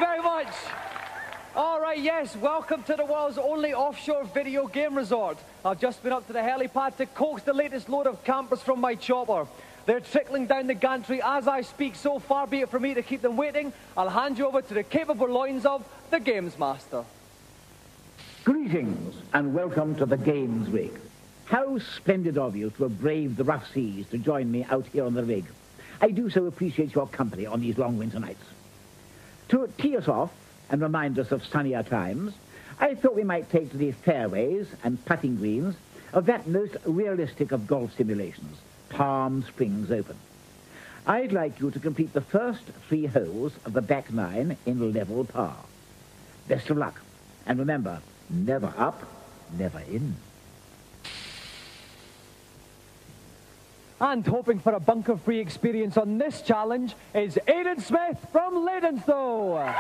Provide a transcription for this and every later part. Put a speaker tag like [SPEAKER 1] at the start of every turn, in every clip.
[SPEAKER 1] very much. All right, yes, welcome to the world's only offshore video game resort. I've just been up to the helipad to coax the latest load of campers from my chopper. They're trickling down the gantry as I speak, so far be it for me to keep them waiting. I'll hand you over to the capable loins of the Gamesmaster.
[SPEAKER 2] Greetings and welcome to the Games Rig. How splendid of you to have braved the rough seas to join me out here on the rig. I do so appreciate your company on these long winter nights. To tee us off and remind us of sunnier times, I thought we might take to the fairways and putting greens of that most realistic of golf simulations, Palm Springs Open. I'd like you to complete the first 3 holes of the back 9 in level par. Best of luck, and remember, never up, never in.
[SPEAKER 1] And hoping for a bunker-free experience on this challenge is Aidan Smith from Leydenstone.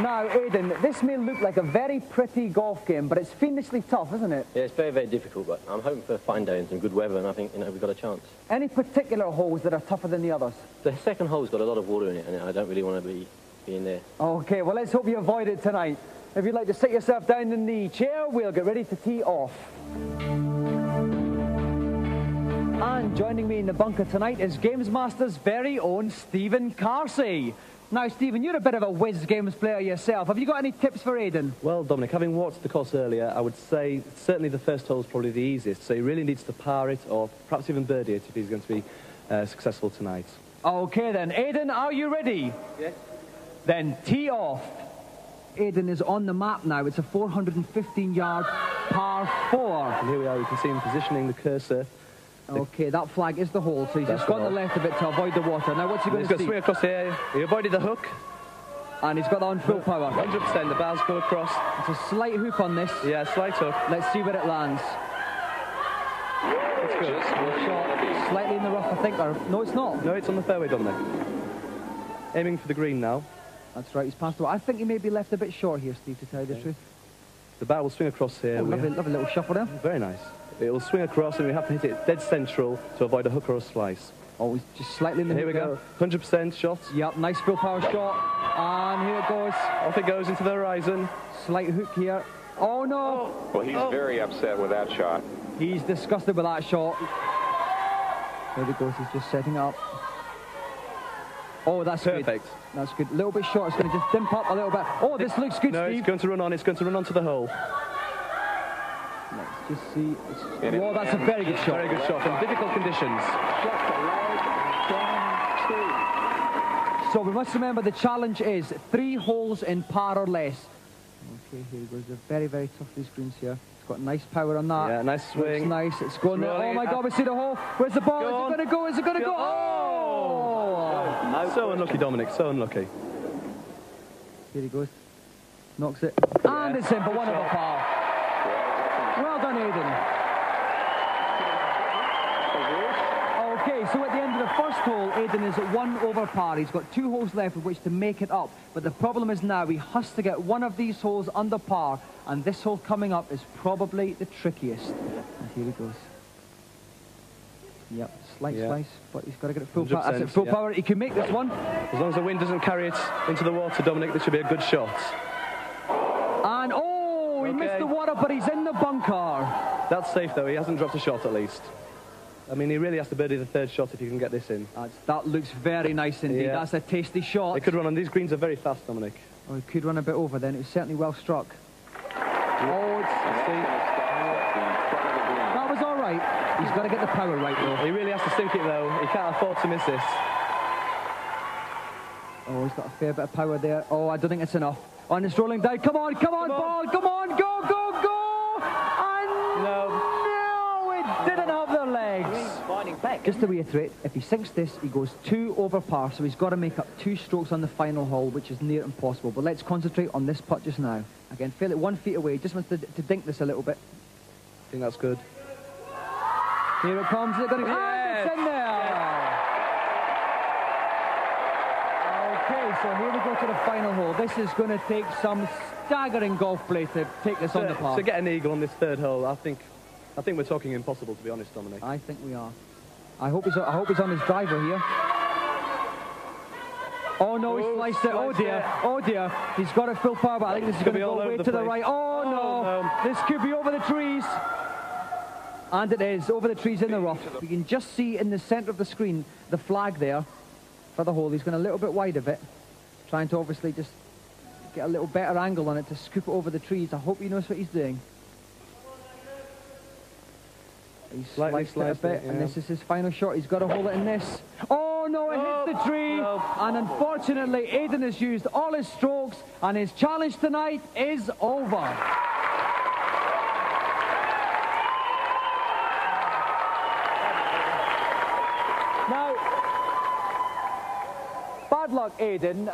[SPEAKER 1] Now, Aidan, this may look like a very pretty golf game, but it's fiendishly tough, isn't it?
[SPEAKER 3] Yeah, it's very, very difficult, but I'm hoping for a fine day and some good weather, and I think, we've got a chance.
[SPEAKER 1] Any particular holes that are tougher than the others?
[SPEAKER 3] The second hole's got a lot of water in it, and I don't really want to be in there.
[SPEAKER 1] Okay, well, let's hope you avoid it tonight. If you'd like to sit yourself down in the chair, we'll get ready to tee off. And joining me in the bunker tonight is Gamesmaster's very own Stephen Carsey. Now, Stephen, you're a bit of a whiz games player yourself. Have you got any tips for Aidan?
[SPEAKER 4] Well, Dominic, having watched the course earlier, I would say certainly the first hole is probably the easiest, so he really needs to par it or perhaps even birdie it if he's going to be successful tonight.
[SPEAKER 1] Okay, then. Aidan, are you ready?
[SPEAKER 3] Yes.
[SPEAKER 1] Then tee off. Aidan is on the map now. It's a 415-yard par 4.
[SPEAKER 4] And here we are, you can see him positioning the cursor.
[SPEAKER 1] Okay, that flag is the hole, so he's just gone to the left of it to avoid the water. Now, what's he going to see?
[SPEAKER 4] He's got to swing across here. He avoided the hook.
[SPEAKER 1] And he's got that on full power.
[SPEAKER 4] 100%, the bar's go across.
[SPEAKER 1] It's a slight hook on this.
[SPEAKER 4] Yeah, slight hook.
[SPEAKER 1] Let's see where it lands.
[SPEAKER 4] It's good.
[SPEAKER 1] Shot slightly in the rough, I think. Or, no, it's not.
[SPEAKER 4] No, it's on the fairway, Dominic. Aiming for the green now.
[SPEAKER 1] That's right, he's passed the. I think he may be left a bit short here, Steve, to tell you the truth.
[SPEAKER 4] The bar will swing across here.
[SPEAKER 1] Oh, lovely little shuffle there.
[SPEAKER 4] Very nice. It will swing across and we have to hit it dead central to avoid a hook or a slice.
[SPEAKER 1] Oh, he's just slightly in the
[SPEAKER 4] Here we go. 100% shot.
[SPEAKER 1] Yep, nice full power shot. And here it goes.
[SPEAKER 4] Off it goes into the horizon.
[SPEAKER 1] Slight hook here. Oh, no.
[SPEAKER 5] Well, he's very upset with that shot.
[SPEAKER 1] He's disgusted with that shot. There he goes, he's just setting up. Oh, that's
[SPEAKER 4] perfect.
[SPEAKER 1] Good. That's good. A little bit short. It's going to just dimp up a little bit. Oh, this looks good,
[SPEAKER 4] no,
[SPEAKER 1] Steve.
[SPEAKER 4] it's going to run on. It's going to run onto the hole.
[SPEAKER 1] Let's just see. Oh, that's a very good shot.
[SPEAKER 4] Very good shot from difficult conditions.
[SPEAKER 1] So we must remember the challenge is 3 holes in par or less. Okay, here goes. They're very, very tough, these greens here. It's got nice power on that.
[SPEAKER 4] Yeah, nice swing.
[SPEAKER 1] It's nice. It's going there. Oh, my God, we see the hole. Where's the ball? Is it going to go? Is it going to go? Oh!
[SPEAKER 4] So unlucky, Dominic. So unlucky.
[SPEAKER 1] Here he goes. Knocks it. And it's in for 1 over par. Well done, Aidan. Okay, so at the end of the first hole, Aidan is at 1 over par. He's got 2 holes left with which to make it up. But the problem is now he has to get one of these holes under par. And this hole coming up is probably the trickiest. And here he goes. Yep, slice, but he's got to get it full power. That's it, full power. He can make this one.
[SPEAKER 4] As long as the wind doesn't carry it into the water, Dominic, this should be a good shot.
[SPEAKER 1] And, oh, he missed the water, but he's in the bunker.
[SPEAKER 4] That's safe, though. He hasn't dropped a shot, at least. I mean, he really has to birdie the 3rd shot if he can get this in.
[SPEAKER 1] That looks very nice indeed.
[SPEAKER 4] Yeah.
[SPEAKER 1] That's a tasty shot.
[SPEAKER 4] It could run on. These greens are very fast, Dominic.
[SPEAKER 1] Oh, he could run a bit over then. It was certainly well struck. Oh, that was all right. He's got to get the power right, though.
[SPEAKER 4] He really has to sink it, though. He can't afford to miss this.
[SPEAKER 1] Oh, he's got a fair bit of power there. Oh, I don't think it's enough. And it's rolling down. Come on, ball. Come on, go, go, go. And no, it didn't have the legs. Just to reiterate, if he sinks this, he goes 2 over par, so he's got to make up 2 strokes on the final hole, which is near impossible. But let's concentrate on this putt just now. Again, feel it 1 feet away. Just wants to dink this a little bit.
[SPEAKER 4] I think that's good.
[SPEAKER 1] Here it comes. Is it going to...
[SPEAKER 4] Yes.
[SPEAKER 1] And it's in there. Okay, so here we go to the final hole. This is going to take some staggering golf play to take this on the park.
[SPEAKER 4] To get an eagle on this third hole, I think we're talking impossible, to be honest, Dominic.
[SPEAKER 1] I think we are. I hope he's on his driver here. Oh no, he sliced it. Oh dear, oh dear. He's got it full power, but I think this is going to go way to the right. Oh no, this could be over the trees. And it is, over the trees in the rough. You can just see in the centre of the screen, the flag there for the hole. He's going a little bit wide of it, trying to obviously just get a little better angle on it to scoop it over the trees. I hope he knows what he's doing. He's sliced it a bit, and this is his final shot. He's got to hold it in this. Oh no, it hits the tree, and unfortunately Aidan has used all his strokes, and his challenge tonight is over. Now, bad luck, Aidan.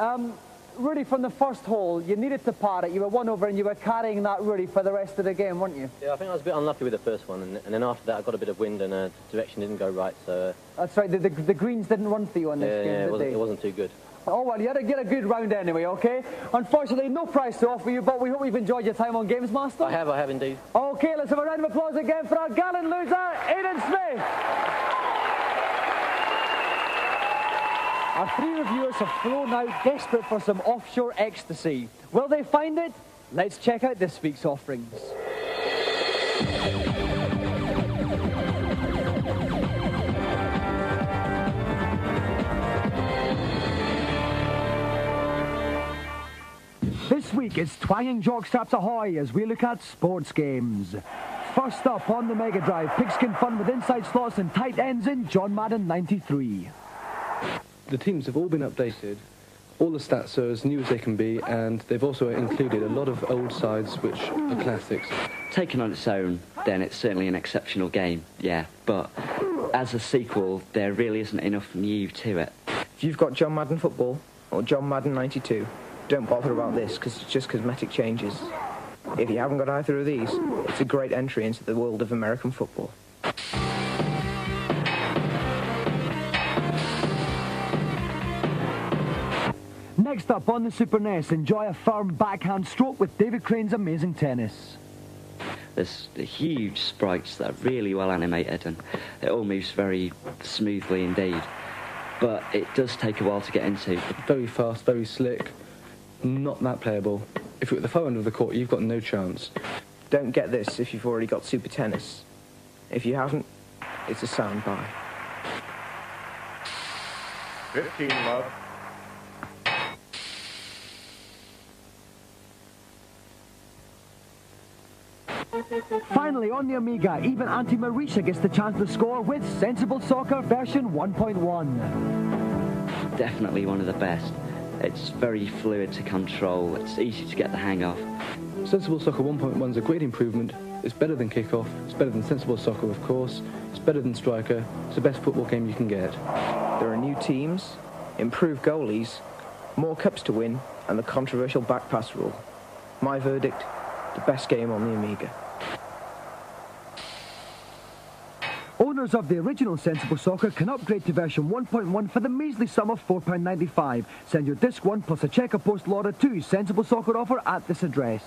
[SPEAKER 1] Really, from the first hole, you needed to par it. You were 1 over, and you were carrying that really for the rest of the game, weren't you?
[SPEAKER 3] Yeah, I think I was a bit unlucky with the first one, and then after that I got a bit of wind and the direction didn't go right, so...
[SPEAKER 1] That's right, the greens didn't run for you on this game,
[SPEAKER 3] yeah, it wasn't too good.
[SPEAKER 1] Oh, well, you had to get a good round anyway, OK? Unfortunately, no prize to offer you, but we hope you've enjoyed your time on Gamesmaster.
[SPEAKER 3] I have indeed.
[SPEAKER 1] OK, let's have a round of applause again for our gallant loser, Aidan Smith. Our 3 reviewers have flown out desperate for some offshore ecstasy. Will they find it? Let's check out this week's offerings. This week it's twanging jockstraps ahoy as we look at sports games. First up on the Mega Drive, pigskin fun with inside slots and tight ends in John Madden 93.
[SPEAKER 4] The teams have all been updated, all the stats are as new as they can be, and they've also included a lot of old sides which are classics.
[SPEAKER 6] Taken on its own, then it's certainly an exceptional game, yeah, but as a sequel, there really isn't enough new to it.
[SPEAKER 7] If you've got John Madden Football or John Madden 92, don't bother about this because it's just cosmetic changes. If you haven't got either of these, it's a great entry into the world of American football.
[SPEAKER 1] Next up on the Super NES, enjoy a firm backhand stroke with David Crane's amazing tennis.
[SPEAKER 6] There's the huge sprites that are really well animated and it all moves very smoothly indeed. But it does take a while to get into.
[SPEAKER 4] Very fast, very slick, not that playable. If you're at the far end of the court, you've got no chance.
[SPEAKER 7] Don't get this if you've already got Super Tennis. If you haven't, it's a sound buy.
[SPEAKER 5] 15 love.
[SPEAKER 1] Finally, on the Amiga, even Auntie Marisha gets the chance to score with Sensible Soccer version 1.1.
[SPEAKER 6] Definitely one of the best. It's very fluid to control, it's easy to get the hang of.
[SPEAKER 4] Sensible Soccer 1.1 is a great improvement. It's better than Kickoff, it's better than Sensible Soccer, of course, it's better than Striker, it's the best football game you can get.
[SPEAKER 7] There are new teams, improved goalies, more cups to win, and the controversial back pass rule. My verdict, the best game on the Amiga.
[SPEAKER 1] Owners of the original Sensible Soccer can upgrade to version 1.1 for the measly sum of £4.95. Send your disc 1 plus a cheque or postal order to Sensible Soccer offer at this address.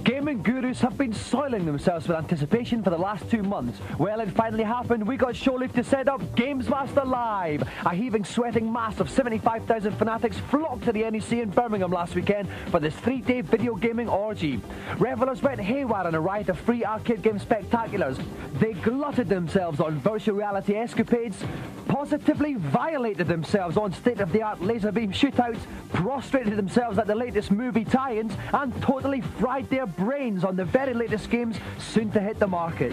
[SPEAKER 1] Gaming gurus have been soiling themselves with anticipation for the last 2 months. Well, it finally happened. We got show leave to set up Gamesmaster Live. A heaving, sweating mass of 75,000 fanatics flocked to the NEC in Birmingham last weekend for this 3-day video gaming orgy. Revelers went haywire on a riot of free arcade game spectaculars. They glutted themselves on virtual reality escapades, positively violated themselves on state-of-the-art laser beam shootouts, prostrated themselves at the latest movie tie-ins, and totally fried their brains on the very latest games soon to hit the market.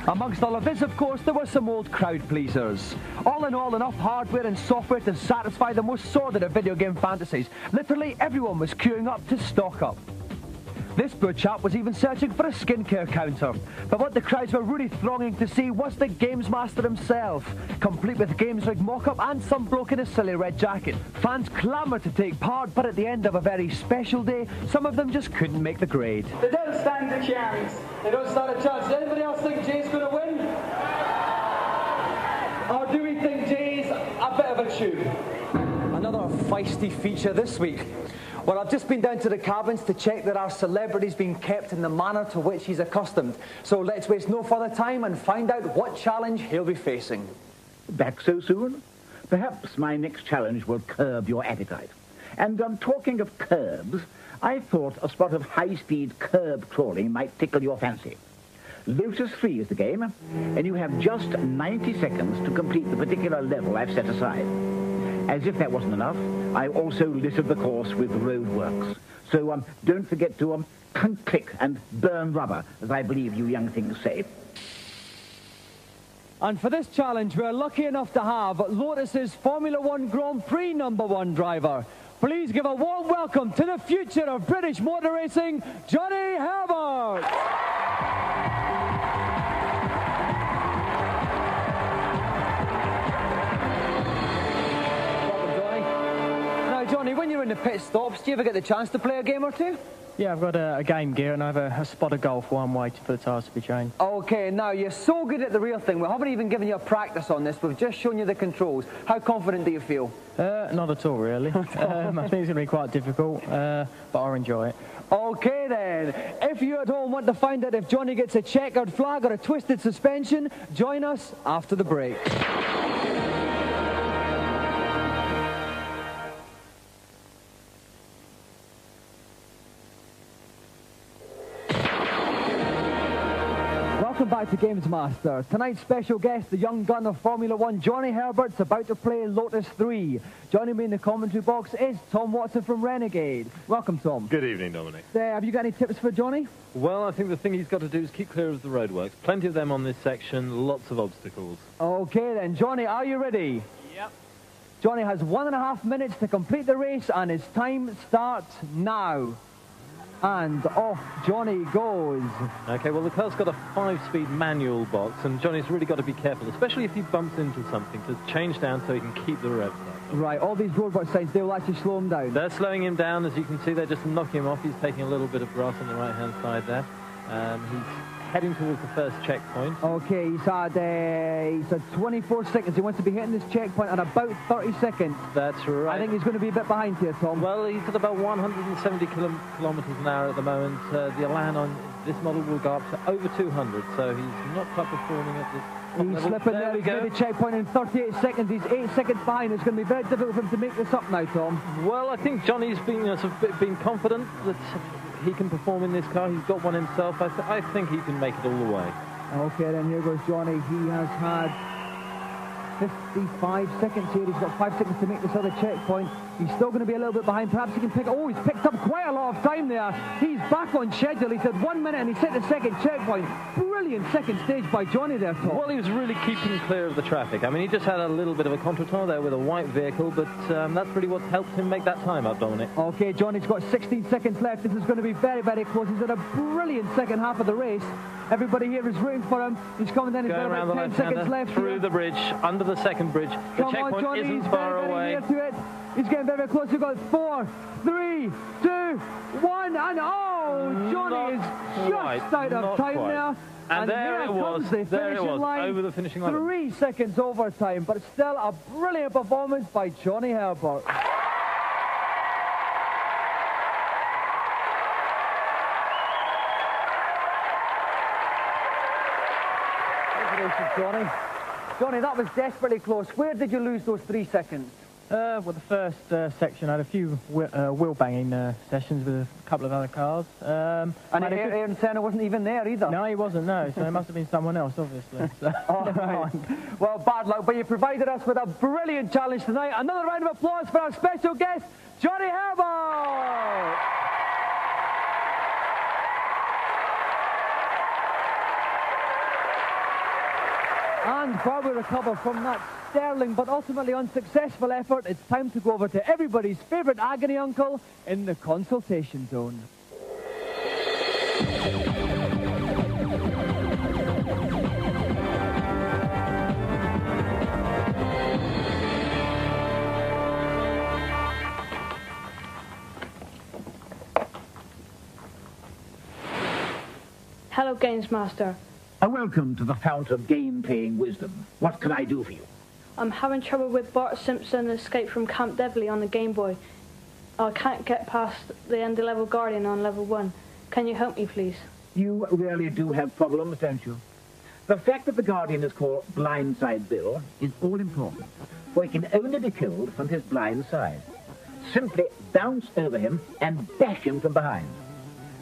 [SPEAKER 1] Amongst all of this, of course, there were some old crowd pleasers. All in all, enough hardware and software to satisfy the most sordid of video game fantasies. Literally everyone was queuing up to stock up. This poor chap was even searching for a skincare counter. But what the crowds were really thronging to see was the Gamesmaster himself, complete with games rig mock-up and some bloke in a silly red jacket. Fans clamoured to take part, but at the end of a very special day, some of them just couldn't make the grade.
[SPEAKER 8] They don't stand a chance. They don't stand a chance. Does anybody else think Jay's going to win?
[SPEAKER 1] shoot. Another feisty feature this week. Well, I've just been down to the cabins to check that our celebrity's been kept in the manner to which he's accustomed. So let's waste no further time and find out what challenge he'll be facing.
[SPEAKER 2] Back so soon? Perhaps my next challenge will curb your appetite. And talking of curbs, I thought a spot of high-speed curb crawling might tickle your fancy. Lotus 3 is the game, and you have just 90 seconds to complete the particular level I've set aside. As if that wasn't enough, I also littered the course with roadworks. So don't forget to click and burn rubber, as I believe you young things say.
[SPEAKER 1] And for this challenge, we're lucky enough to have Lotus's Formula One Grand Prix #1 driver. Please give a warm welcome to the future of British motor racing, Johnny Herbert. Johnny, when you're in the pit stops, do you ever get the chance to play a game or two?
[SPEAKER 8] Yeah, I've got a game gear and I have a spot of golf while I'm waiting for the tyres to be changed.
[SPEAKER 1] Okay, now you're so good at the real thing. We haven't even given you a practice on this. We've just shown you the controls. How confident do you feel?
[SPEAKER 8] Not at all, really. I think it's going to be quite difficult, but I'll enjoy it.
[SPEAKER 1] Okay, then. If you at home want to find out if Johnny gets a checkered flag or a twisted suspension, join us after the break. Welcome back to Gamesmaster. Tonight's special guest, the young gun of Formula One, Johnny Herbert's about to play Lotus 3. Joining me in the commentary box is Tom Watson from Renegade. Welcome, Tom.
[SPEAKER 9] Good evening, Dominic.
[SPEAKER 1] Have you got any tips for Johnny?
[SPEAKER 9] Well, I think the thing he's got to do is keep clear of the roadworks. Plenty of them on this section, lots of obstacles.
[SPEAKER 1] Okay, then. Johnny, are you ready?
[SPEAKER 8] Yep.
[SPEAKER 1] Johnny has 1.5 minutes to complete the race, and his time starts now. And off Johnny goes.
[SPEAKER 9] Okay, well, the car's got a 5-speed manual box, and Johnny's really got to be careful, especially if he bumps into something, to change down so he can keep the revs up.
[SPEAKER 1] Right, all these roadwork signs, they will actually slow him down.
[SPEAKER 9] They're slowing him down. As you can see, they're just knocking him off. He's taking a little bit of grass on the right-hand side there. He's heading towards the first checkpoint.
[SPEAKER 1] Okay, he's had 24 seconds. He wants to be hitting this checkpoint at about 30 seconds.
[SPEAKER 9] That's right.
[SPEAKER 1] I think he's going to be a bit behind here, Tom.
[SPEAKER 9] Well, he's at about 170 kilometres an hour at the moment. The Elan on this model will go up to over 200, so he's not quite performing at the top
[SPEAKER 1] He's
[SPEAKER 9] level.
[SPEAKER 1] slipping
[SPEAKER 9] there.
[SPEAKER 1] He's made the checkpoint in 38 seconds. He's 8 seconds behind. It's going to be very difficult for him to make this up now, Tom.
[SPEAKER 9] Well, I think Johnny's been confident that he can perform in this car. He's got one himself. I think he can make it all the way.
[SPEAKER 1] Okay, then here goes Johnny. He has had 55 seconds here. He's got 5 seconds to make this other checkpoint. He's still going to be a little bit behind. Perhaps he can pick... Oh, he's picked up quite a lot of time there. He's back on schedule. He's had 1 minute and he's hit the second checkpoint. Brilliant second stage by Johnny there, Tom.
[SPEAKER 9] Well, he was really keeping clear of the traffic. I mean, he just had a little bit of a contretemps there with a white vehicle, but that's really what helped him make that time up, Dominic.
[SPEAKER 1] Okay, Johnny's got 16 seconds left. This is going to be very, very close. He's had a brilliant second half of the race. Everybody here is rooting for him. He's coming down. He's got about 10 seconds left.
[SPEAKER 9] Through the bridge, under the second bridge. The
[SPEAKER 1] Come
[SPEAKER 9] checkpoint
[SPEAKER 1] on, Johnny,
[SPEAKER 9] isn't
[SPEAKER 1] he's
[SPEAKER 9] far
[SPEAKER 1] very,
[SPEAKER 9] away.
[SPEAKER 1] very near to it. He's getting very, very close. We've got 4, 3, 2, 1, and oh, Johnny is just out of time there.
[SPEAKER 9] And there it was. There it was, over the finishing line.
[SPEAKER 1] 3 seconds over time, but still a brilliant performance by Johnny Herbert. Congratulations, Johnny, that was desperately close. Where did you lose those 3 seconds?
[SPEAKER 8] Well, the first section, I had a few wheel banging sessions with a couple of other cars.
[SPEAKER 1] And Aaron Senna wasn't even there either?
[SPEAKER 8] No, he wasn't, no. So it must have been someone else, obviously. So,
[SPEAKER 1] right. Well, bad luck, but you provided us with a brilliant challenge tonight. Another round of applause for our special guest, Johnny Herbert! And while we recover from that sterling but ultimately unsuccessful effort, it's time to go over to everybody's favourite agony uncle in the consultation zone.
[SPEAKER 10] Hello, Gamesmaster.
[SPEAKER 2] Welcome to the fount of game-playing wisdom. What can I do for you?
[SPEAKER 10] I'm having trouble with Bart Simpson's Escape from Camp Devley on the Game Boy. I can't get past the end of level Guardian on level 1. Can you help me, please?
[SPEAKER 2] You really do have problems, don't you? The fact that the Guardian is called Blindside Bill is all important, for he can only be killed from his blind side. Simply bounce over him and bash him from behind.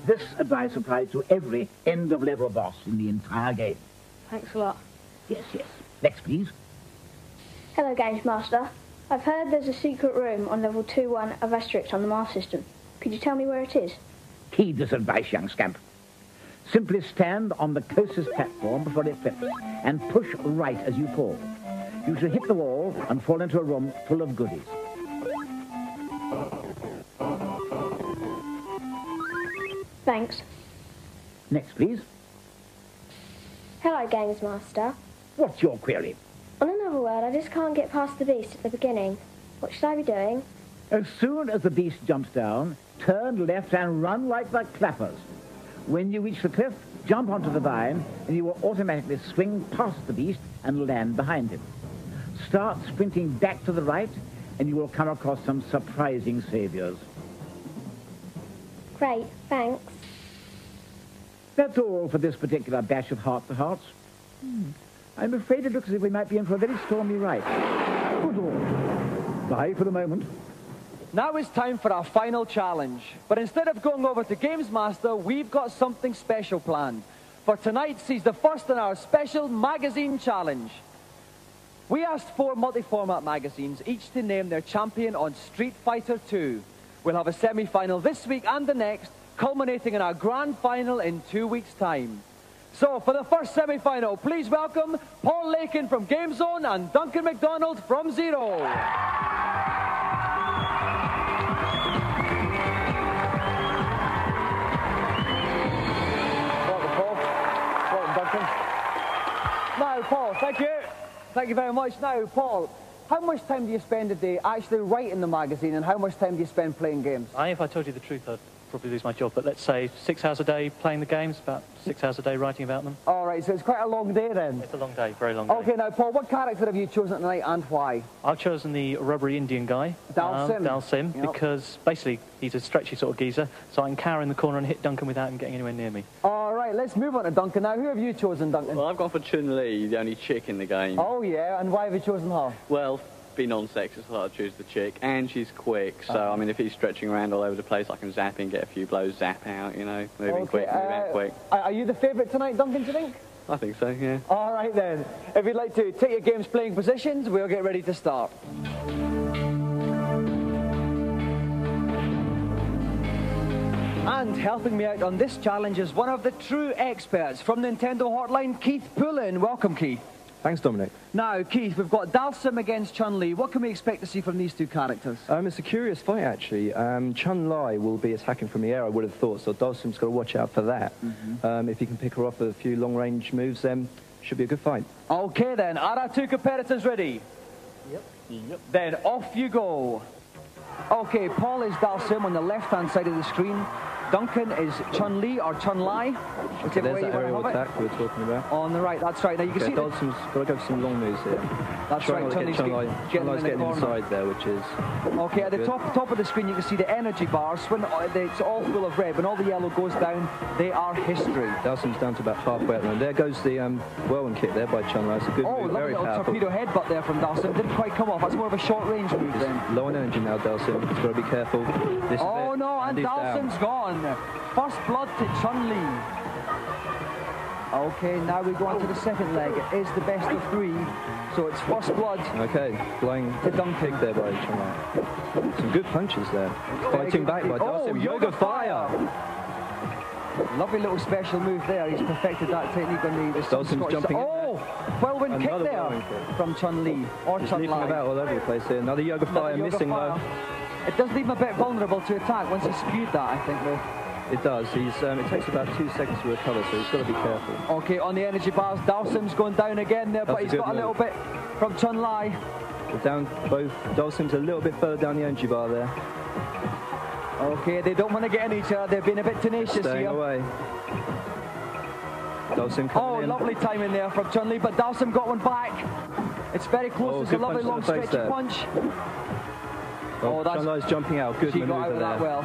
[SPEAKER 2] This advice applies to every end-of-level boss in the entire game.
[SPEAKER 10] Thanks a lot.
[SPEAKER 2] Yes, yes. Next, please.
[SPEAKER 11] Hello, Gamesmaster. I've heard there's a secret room on level 2-1 of Asterix on the Mars system. Could you tell me where it is?
[SPEAKER 2] Heed this advice, young scamp. Simply stand on the closest platform before it flips and push right as you fall. You shall hit the wall and fall into a room full of goodies.
[SPEAKER 11] Thanks.
[SPEAKER 2] Next, please.
[SPEAKER 11] Hello, Gamesmaster.
[SPEAKER 2] What's your query?
[SPEAKER 11] On another word, I just can't get past the beast at the beginning. What should I be doing?
[SPEAKER 2] As soon as the beast jumps down, turn left and run like the clappers. When you reach the cliff, jump onto the vine, and you will automatically swing past the beast and land behind him. Start sprinting back to the right, and you will come across some surprising saviors.
[SPEAKER 11] Great, thanks.
[SPEAKER 2] That's all for this particular bash of heart-to-hearts. I'm afraid it looks as if we might be in for a very stormy ride. Good Lord. Bye for the moment.
[SPEAKER 1] Now it's time for our final challenge. But instead of going over to Gamesmaster, we've got something special planned. For tonight sees the first in our special magazine challenge. We asked 4 multi-format magazines, each to name their champion on Street Fighter 2. We'll have a semi-final this week and the next, culminating in our grand final in 2 weeks' time. So, for the first semi-final, please welcome Paul Lakin from Game Zone and Duncan MacDonald from Zero. Now, Paul, thank you. Thank you very much. Now, Paul, how much time do you spend a day actually writing the magazine, and how much time do you spend playing games?
[SPEAKER 12] If I told you the truth, I'd probably lose my job. But let's say 6 hours a day playing the games, about 6 hours a day writing about them.
[SPEAKER 1] All right, so it's quite a long day then.
[SPEAKER 12] It's a long day, very long day.
[SPEAKER 1] Okay, now, Paul, what character have you chosen tonight and why?
[SPEAKER 12] I've chosen the rubbery Indian guy, Dalsim,
[SPEAKER 1] Yep.
[SPEAKER 12] because basically he's a stretchy sort of geezer, so I can cower in the corner and hit Duncan without him getting anywhere near me.
[SPEAKER 1] All right, let's move on to Duncan now. Who have you chosen, Duncan?
[SPEAKER 13] Well, I've gone for Chun-Li, the only chick in the game.
[SPEAKER 1] Oh, yeah, and why have you chosen her?
[SPEAKER 13] Well, be non-sexist, I'd choose the chick, and she's quick, so, I mean, if he's stretching around all over the place, I can zap in, get a few blows, zap out, you know, moving quick, move out quick.
[SPEAKER 1] Are you the favourite tonight, Duncan, do you think?
[SPEAKER 13] I think so, yeah.
[SPEAKER 1] All right, then. If you'd like to take your game's playing positions, we'll get ready to start. And helping me out on this challenge is one of the true experts from Nintendo Hotline, Keith Pullen. Welcome, Keith.
[SPEAKER 4] Thanks, Dominic.
[SPEAKER 1] Now, Keith, we've got Dalsim against Chun-Li. What can we expect to see from these two characters?
[SPEAKER 4] It's a curious fight, actually. Chun-Li will be attacking from the air, I would have thought, so Dalsim's got to watch out for that. If he can pick her off with a few long-range moves, then should be a good fight.
[SPEAKER 1] Okay, then. Are our two competitors ready?
[SPEAKER 12] Yep.
[SPEAKER 1] Then off you go. Okay, Paul is Dalsim on the left-hand side of the screen. Duncan is Chun-Li or Chun-Li, whichever way you want to
[SPEAKER 4] aerial
[SPEAKER 1] have it.
[SPEAKER 4] attack we were talking about.
[SPEAKER 1] On the right, that's right. Now you can see
[SPEAKER 4] Dalsim's got to go for some long moves here.
[SPEAKER 1] That's right.
[SPEAKER 4] Chun-Li's getting inside there, which is
[SPEAKER 1] okay. At the top of the screen, you can see the energy bars. When it's all full of red, when all the yellow goes down, they are history.
[SPEAKER 4] Dalsim's down to about halfway at the moment. There goes the whirlwind kick there by Chun-Li. It's a good move, very
[SPEAKER 1] little
[SPEAKER 4] powerful.
[SPEAKER 1] Torpedo headbutt there from Dalsim. Didn't quite come off. That's more of a short-range move then.
[SPEAKER 4] Low on energy now, Dalsim. He's got to be careful. This
[SPEAKER 1] oh no, and Dalsim's gone. First blood to Chun-Li. Okay, now we go on to the second leg. It is the best of 3, so it's first blood.
[SPEAKER 4] Okay, flying the kick there by Chun-Li. Some good punches there. Fighting back by Dalsim. Yoga Fire!
[SPEAKER 1] Lovely little special move there. He's perfected that technique on the
[SPEAKER 4] Dalsim's jumping in there.
[SPEAKER 1] Whirlwind kick there from Chun-Li or
[SPEAKER 4] He's
[SPEAKER 1] Chun-Li.
[SPEAKER 4] leaping about all over the place here. Another Yoga Fire, missing though.
[SPEAKER 1] It does leave him a bit vulnerable to attack once he's spewed that, I think, though.
[SPEAKER 4] It does. It takes about 2 seconds to recover, so he's got to be careful.
[SPEAKER 1] Okay, on the energy bars, Dalsim's going down again there, but he's got a little bit from Chun-Li.
[SPEAKER 4] We're down both. Dalsim's a little bit further down the energy bar there.
[SPEAKER 1] Okay, they don't want to get in each other. They've been a bit tenacious
[SPEAKER 4] Staying
[SPEAKER 1] here.
[SPEAKER 4] away. Dalsim coming in.
[SPEAKER 1] Lovely timing there from Chun-Li, but Dalsim got one back. It's very close. It's a lovely long stretchy punch.
[SPEAKER 4] Oh, Chun Li's jumping out. Good
[SPEAKER 1] she
[SPEAKER 4] maneuver
[SPEAKER 1] got out of that
[SPEAKER 4] there.
[SPEAKER 1] well.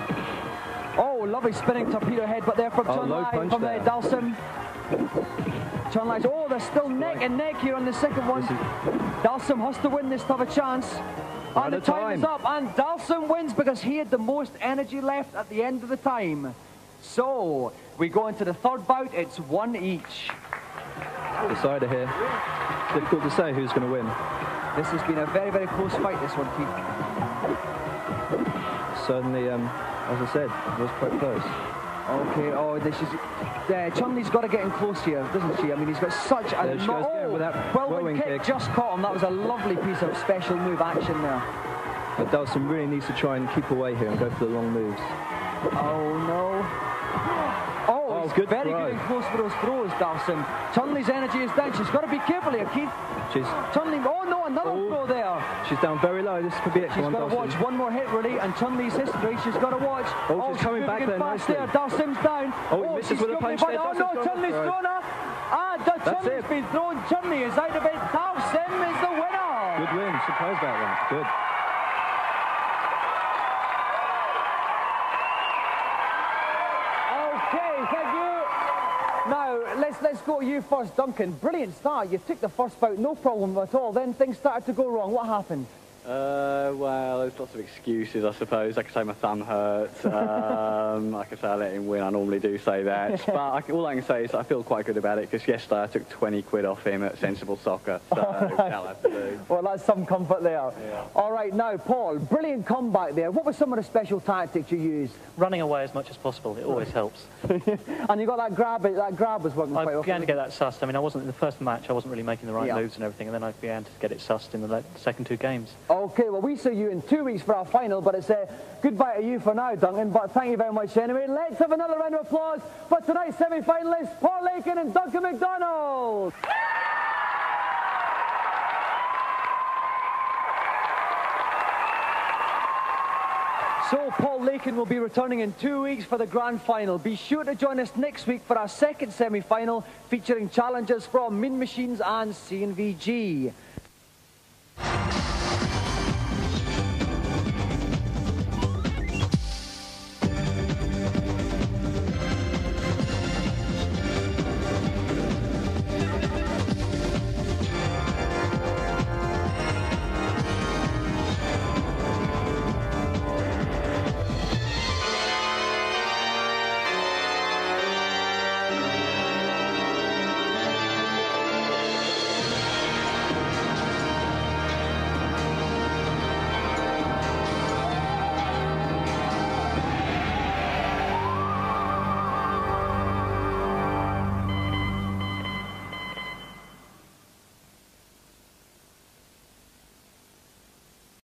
[SPEAKER 1] Oh, lovely spinning torpedo headbutt there from Chun Li, from Dalsim. Chun Li's, oh, they're still neck and neck here on the second one. Dalsim has to win this to have a chance. And the time is up, and Dalsim wins because he had the most energy left at the end of the time. So, we go into the third bout. It's one each.
[SPEAKER 4] Decider here. Difficult to say who's going to win.
[SPEAKER 1] This has been a very, very close fight, this one, Keith.
[SPEAKER 4] Certainly, as I said, it was quite close.
[SPEAKER 1] Okay, oh, this is... Chun-Li's got to get in close here, doesn't she? I mean, he's got such a... whirlwind kick just caught him. That was a lovely piece of special move action there.
[SPEAKER 4] But Dalsim really needs to try and keep away here and go for the long moves.
[SPEAKER 1] Oh, no. Oh, he's
[SPEAKER 4] good
[SPEAKER 1] very good and close for those throws, Dalsim. Chun-Li's energy is down. She's got to be careful here, Keith. Chun-Li, oh no, another throw there.
[SPEAKER 4] She's down very low. This could be it.
[SPEAKER 1] She's got to watch one more hit, really, and Chun-Li's history. She's got to watch.
[SPEAKER 4] Oh, she's coming back there nicely.
[SPEAKER 1] Dalsim's down.
[SPEAKER 4] Oh, he misses with a punch there.
[SPEAKER 1] Oh no, Chun-Li's thrown her. Chun-Li's been thrown. Chun-Li is out of it. Dalsim is the winner.
[SPEAKER 4] Good win. Surprised about that. Good.
[SPEAKER 1] Now, let's go to you first, Duncan. Brilliant start. You took the first bout, no problem at all. Then things started to go wrong. What happened?
[SPEAKER 13] Well, there's lots of excuses, I suppose. I could say my thumb hurts. I could say I let him win. I normally do say that. But all I can say is I feel quite good about it because yesterday I took 20 quid off him at Sensible Soccer. So that'll have to do.
[SPEAKER 1] Well, that's some comfort there.
[SPEAKER 13] Yeah.
[SPEAKER 1] All right, now, Paul, brilliant comeback there. What were some of the special tactics you used?
[SPEAKER 12] Running away as much as possible. It always helps.
[SPEAKER 1] And you got that grab was working quite well.
[SPEAKER 12] I began to get that sussed. I mean, I wasn't in the first match. I wasn't really making the right moves and everything, and then I began to get it sussed in the second two games.
[SPEAKER 1] Okay, well, we see you in 2 weeks for our final, but it's goodbye to you for now, Duncan, but thank you very much anyway. Let's have another round of applause for tonight's semi-finalists, Paul Lakin and Duncan MacDonald. So Paul Lakin will be returning in 2 weeks for the grand final. Be sure to join us next week for our second semi-final featuring challenges from Mean Machines and CNVG.